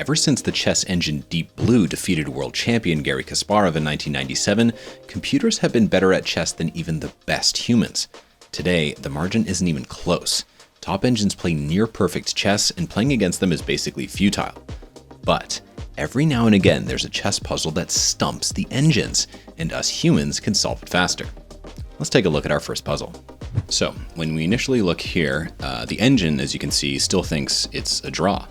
Ever since the chess engine Deep Blue defeated world champion Garry Kasparov in 1997, computers have been better at chess than even the best humans. Today, the margin isn't even close. Top engines play near-perfect chess, and playing against them is basically futile. But every now and again, there's a chess puzzle that stumps the engines, and us humans can solve it faster. Let's take a look at our first puzzle. So when we initially look here, the engine, as you can see, still thinks it's a draw.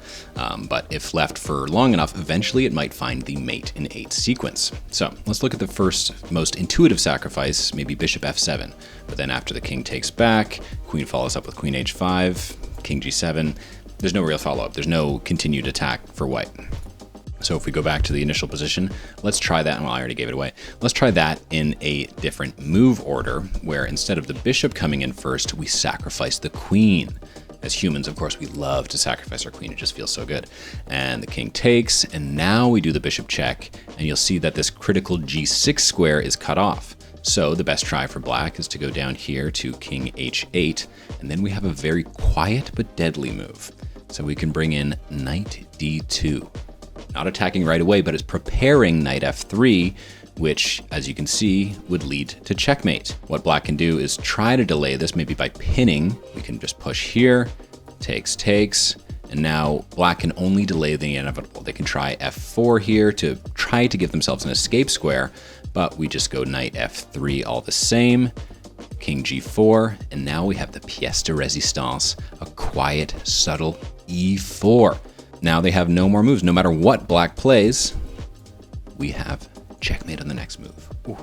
But if left for long enough, eventually it might find the mate in 8 sequence. So let's look at the first most intuitive sacrifice, maybe bishop f7. But then after the king takes back, queen follows up with queen h5, king g7. There's no real follow-up. There's no continued attack for white. So if we go back to the initial position, let's try that. Well, I already gave it away. Let's try that in a different move order, where instead of the bishop coming in first, we sacrifice the queen. As humans, of course, we love to sacrifice our queen. It just feels so good. And the king takes, and now we do the bishop check, and you'll see that this critical g6 square is cut off. So the best try for black is to go down here to king h8, and then we have a very quiet but deadly move. So we can bring in knight d2. Not attacking right away, but it's preparing knight f3, which, as you can see, would lead to checkmate. What black can do is try to delay this, maybe by pinning. We can just push here, takes, and now black can only delay the inevitable. They can try f4 here to try to give themselves an escape square, but we just go knight f3 all the same, king g4, and now we have the pièce de résistance, a quiet, subtle e4. Now they have no more moves. No matter what black plays, we have checkmate on the next move. Ooh,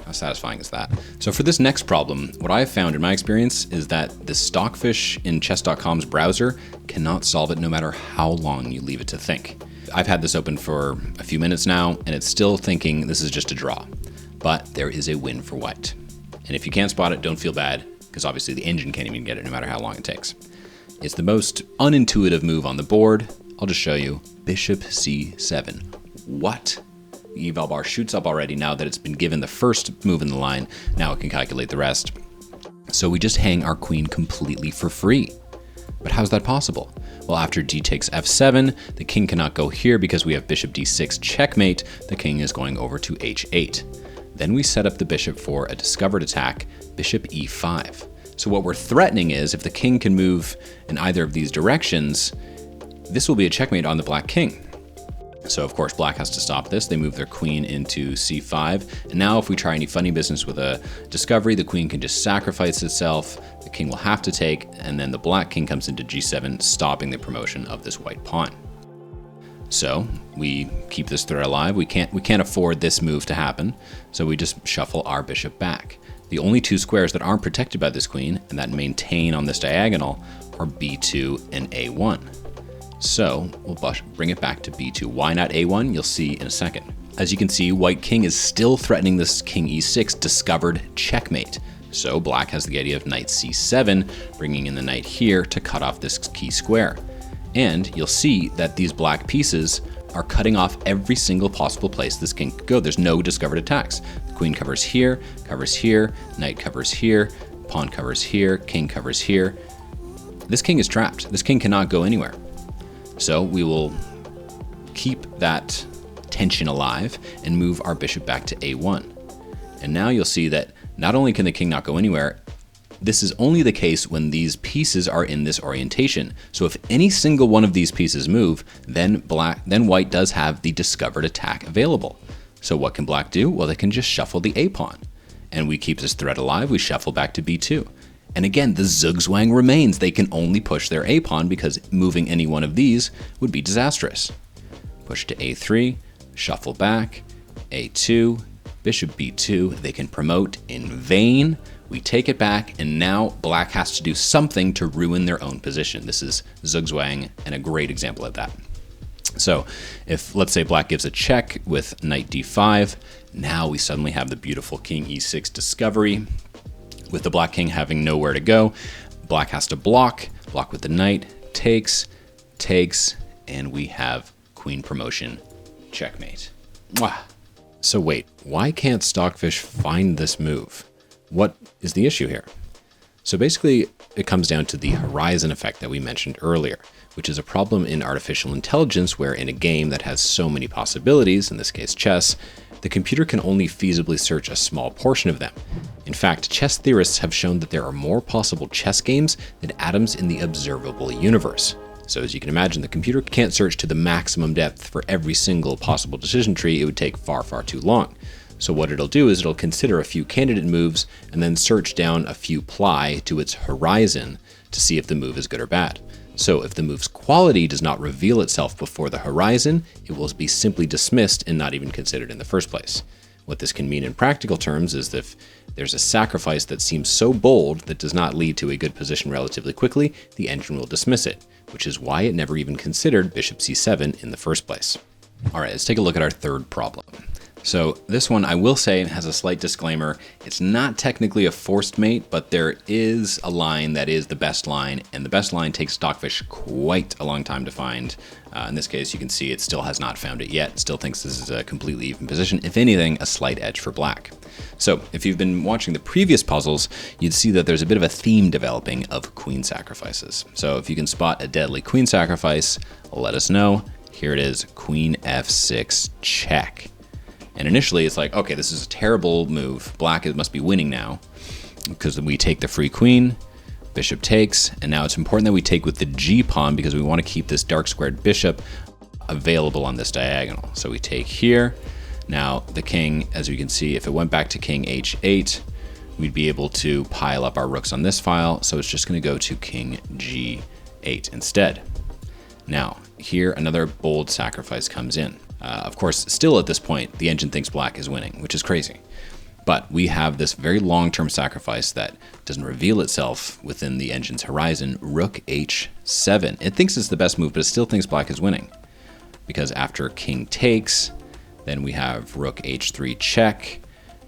how satisfying is that? So for this next problem, what I have found in my experience is that the Stockfish in Chess.com's browser cannot solve it no matter how long you leave it to think. I've had this open for a few minutes now, and it's still thinking this is just a draw. But there is a win for white. And if you can't spot it, don't feel bad, because obviously the engine can't even get it no matter how long it takes. It's the most unintuitive move on the board. I'll just show you. Bishop c7. What? The eval bar shoots up already now that it's been given the first move in the line. Now it can calculate the rest. So we just hang our queen completely for free. But how's that possible? Well, after d takes f7, the king cannot go here because we have bishop d6 checkmate. The king is going over to h8. Then we set up the bishop for a discovered attack, bishop e5. So what we're threatening is if the king can move in either of these directions, this will be a checkmate on the black king. So of course black has to stop this. They move their queen into c5. And now if we try any funny business with a discovery, the queen can just sacrifice itself. The king will have to take, and then the black king comes into g7, stopping the promotion of this white pawn. So we keep this threat alive. We can't afford this move to happen. So we just shuffle our bishop back. The only 2 squares that aren't protected by this queen and that maintain on this diagonal are b2 and a1. So we'll bring it back to b2. Why not a1? You'll see in a second. As you can see, white king is still threatening this king e6 discovered checkmate. So black has the idea of knight c7, bringing in the knight here to cut off this key square. And you'll see that these black pieces are cutting off every single possible place this king could go. There's no discovered attacks. The queen covers here, knight covers here, pawn covers here, king covers here. This king is trapped. This king cannot go anywhere. So we will keep that tension alive and move our bishop back to a1. And now you'll see that not only can the king not go anywhere, this is only the case when these pieces are in this orientation. So if any single one of these pieces move, then white does have the discovered attack available. So what can black do? Well, they can just shuffle the a pawn. And we keep this threat alive. We shuffle back to b2. And again, the zugzwang remains. They can only push their a pawn because moving any one of these would be disastrous. Push to a3, shuffle back, a2, bishop b2. They can promote in vain. We take it back, and now black has to do something to ruin their own position. This is zugzwang and a great example of that. So if, let's say, black gives a check with knight d5, now we suddenly have the beautiful king e6 discovery. With the black king having nowhere to go, black has to block with the knight, takes, and we have queen promotion, checkmate. Mwah. So wait, why can't Stockfish find this move? What is the issue here? So basically, it comes down to the horizon effect that we mentioned earlier. which is a problem in artificial intelligence where in a game that has so many possibilities, in this case chess, the computer can only feasibly search a small portion of them. In fact, chess theorists have shown that there are more possible chess games than atoms in the observable universe. So as you can imagine, the computer can't search to the maximum depth for every single possible decision tree. It would take far, far too long. So what it'll do is it'll consider a few candidate moves and then search down a few ply to its horizon to see if the move is good or bad. So if the move's quality does not reveal itself before the horizon, it will be simply dismissed and not even considered in the first place. What this can mean in practical terms is that if there's a sacrifice that seems so bold that does not lead to a good position relatively quickly, the engine will dismiss it, which is why it never even considered bishop c7 in the first place. All right, let's take a look at our third problem. So this one, I will say, has a slight disclaimer. It's not technically a forced mate, but there is a line that is the best line, and the best line takes Stockfish quite a long time to find. In this case, you can see it still has not found it yet. Still thinks this is a completely even position. If anything, a slight edge for black. So if you've been watching the previous puzzles, you'd see that there's a bit of a theme developing of queen sacrifices. So if you can spot a deadly queen sacrifice, let us know. Here it is, queen f6 check. And initially it's like, okay, this is a terrible move. Black must be winning now because we take the free queen, bishop takes, and now it's important that we take with the g pawn because we want to keep this dark squared bishop available on this diagonal. So we take here. Now the king, as we can see, if it went back to king h8, we'd be able to pile up our rooks on this file. So it's just going to go to king g8 instead. Now here another bold sacrifice comes in. Of course, still at this point, the engine thinks black is winning, which is crazy. But we have this very long-term sacrifice that doesn't reveal itself within the engine's horizon, rook h7. It thinks it's the best move, but it still thinks black is winning. Because after king takes, then we have rook h3 check,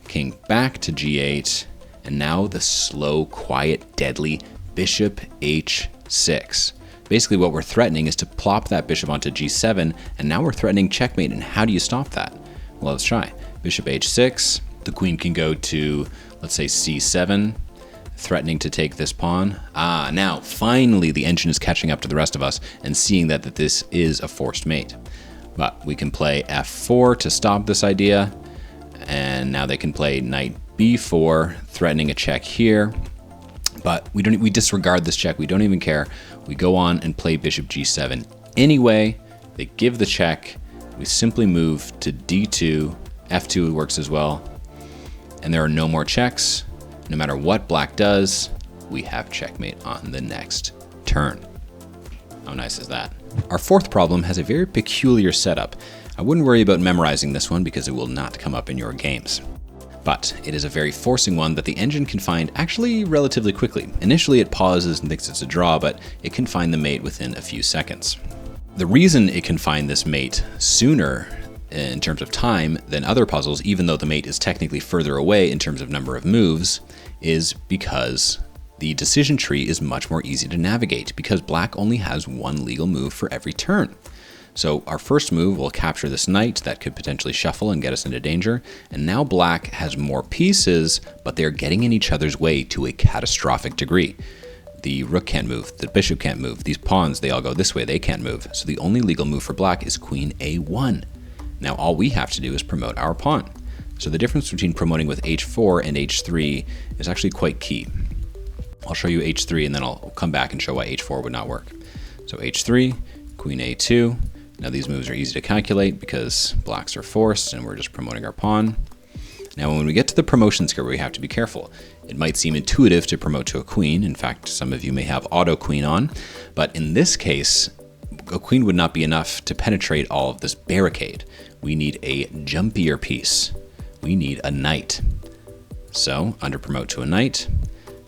king back to g8, and now the slow, quiet, deadly bishop h6. Basically what we're threatening is to plop that bishop onto g7, and now we're threatening checkmate, and how do you stop that? Well, let's try. Bishop h6, the queen can go to, let's say, c7, threatening to take this pawn. Now, finally, the engine is catching up to the rest of us and seeing that this is a forced mate. But we can play f4 to stop this idea, and now they can play knight b4, threatening a check here. But we disregard this check. We don't even care. We go on and play bishop g7 anyway. They give the check. We simply move to d2. f2 works as well. And there are no more checks. No matter what black does, we have checkmate on the next turn. How nice is that? Our fourth problem has a very peculiar setup. I wouldn't worry about memorizing this one because it will not come up in your games. But it is a very forcing one that the engine can find actually relatively quickly. Initially it pauses and thinks it's a draw, but it can find the mate within a few seconds. The reason it can find this mate sooner in terms of time than other puzzles, even though the mate is technically further away in terms of number of moves, is because the decision tree is much more easy to navigate because black only has one legal move for every turn. So our first move will capture this knight that could potentially shuffle and get us into danger. And now black has more pieces, but they're getting in each other's way to a catastrophic degree. The rook can't move, the bishop can't move, these pawns, they all go this way, they can't move. So the only legal move for black is queen a1. Now all we have to do is promote our pawn. So the difference between promoting with h4 and h3 is actually quite key. I'll show you h3 and then I'll come back and show why h4 would not work. So h3, queen a2. Now these moves are easy to calculate because blacks are forced and we're just promoting our pawn. Now when we get to the promotions here, we have to be careful. It might seem intuitive to promote to a queen. In fact, some of you may have auto queen on, but in this case, a queen would not be enough to penetrate all of this barricade. We need a jumpier piece. We need a knight. So under promote to a knight,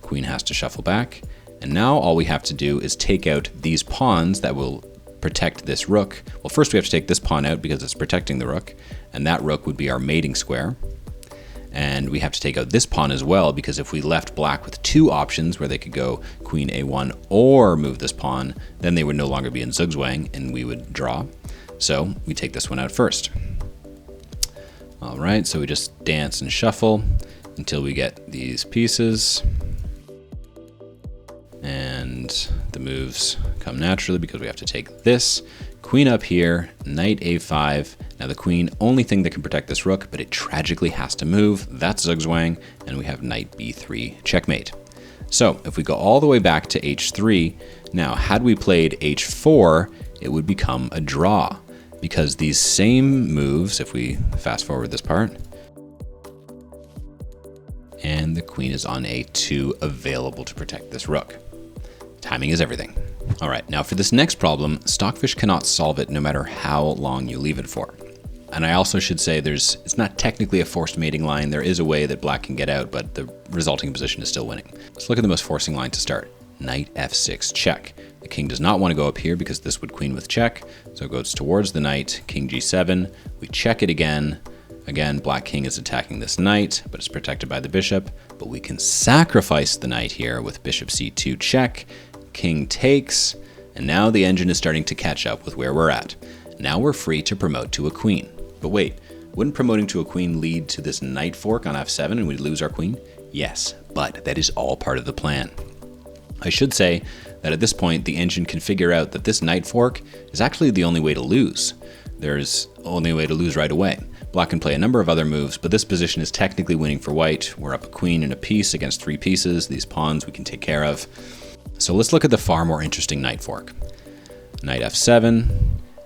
queen has to shuffle back. And now all we have to do is take out these pawns that will protect this rook. Well, first we have to take this pawn out because it's protecting the rook, and that rook would be our mating square. And we have to take out this pawn as well because if we left black with two options where they could go queen a1 or move this pawn, then they would no longer be in zugzwang and we would draw. So we take this one out first. All right, so we just dance and shuffle until we get these pieces. And the moves come naturally because we have to take this. Queen up here, knight a5. Now the queen, only thing that can protect this rook, but it tragically has to move. That's zugzwang, and we have knight b3 checkmate. So if we go all the way back to h3, now had we played h4, it would become a draw, because these same moves, if we fast forward this part, and the queen is on a2, available to protect this rook. Timing is everything. All right, now for this next problem, Stockfish cannot solve it no matter how long you leave it for. And I also should say it's not technically a forced mating line. There is a way that black can get out, but the resulting position is still winning. Let's look at the most forcing line to start. Knight f6 check. The king does not want to go up here because this would queen with check, so it goes towards the knight. King g7, we check it again. Again, black king is attacking this knight, but it's protected by the bishop. But we can sacrifice the knight here with bishop c2 check. King takes, and now the engine is starting to catch up with where we're at. Now we're free to promote to a queen. But wait, wouldn't promoting to a queen lead to this knight fork on f7 and we'd lose our queen? Yes, but that is all part of the plan. I should say that at this point, the engine can figure out that this knight fork is actually the only way to lose. There's only a way to lose right away. Black can play a number of other moves, but this position is technically winning for white. We're up a queen and a piece against 3 pieces. These pawns we can take care of. So let's look at the far more interesting knight fork. Knight f7,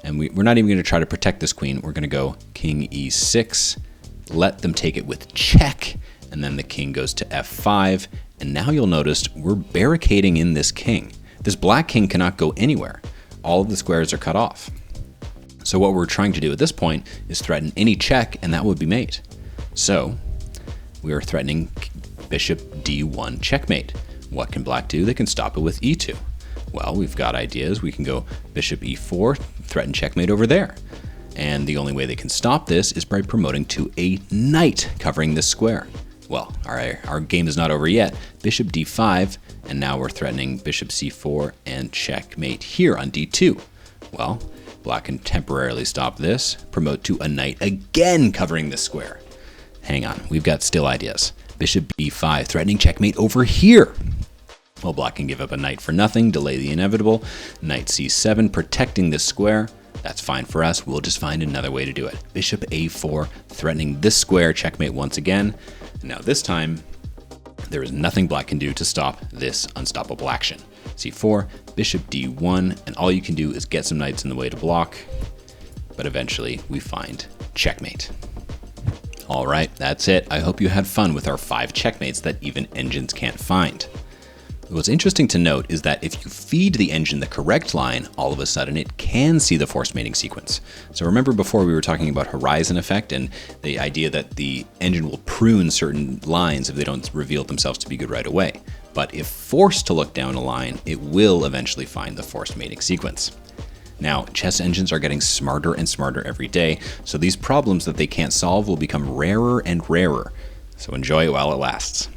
and we're not even going to try to protect this queen. We're going to go king e6, let them take it with check, and then the king goes to f5. And now you'll notice we're barricading in this king. This black king cannot go anywhere. All of the squares are cut off. So what we're trying to do at this point is threaten any check, and that would be mate. So we are threatening bishop d1 checkmate. What can black do? They can stop it with e2. Well, we've got ideas. We can go bishop e4, threaten checkmate over there. And the only way they can stop this is by promoting to a knight covering this square. Well, our game is not over yet. Bishop d5, and now we're threatening bishop c4 and checkmate here on d2. Well, black can temporarily stop this, promote to a knight again covering this square. Hang on, we've got still ideas. Bishop b5, threatening checkmate over here. Well, black can give up a knight for nothing, delay the inevitable. Knight c7, protecting this square. That's fine for us. We'll just find another way to do it. Bishop a4, threatening this square, checkmate once again. Now this time, there is nothing black can do to stop this unstoppable action. c4, bishop d1, and all you can do is get some knights in the way to block, but eventually we find checkmate. All right, that's it. I hope you had fun with our 5 checkmates that even engines can't find. What's interesting to note is that if you feed the engine the correct line, all of a sudden it can see the forced mating sequence. So remember before we were talking about horizon effect and the idea that the engine will prune certain lines if they don't reveal themselves to be good right away. But if forced to look down a line, it will eventually find the forced mating sequence. Now, chess engines are getting smarter and smarter every day, so these problems that they can't solve will become rarer and rarer. So enjoy it while it lasts.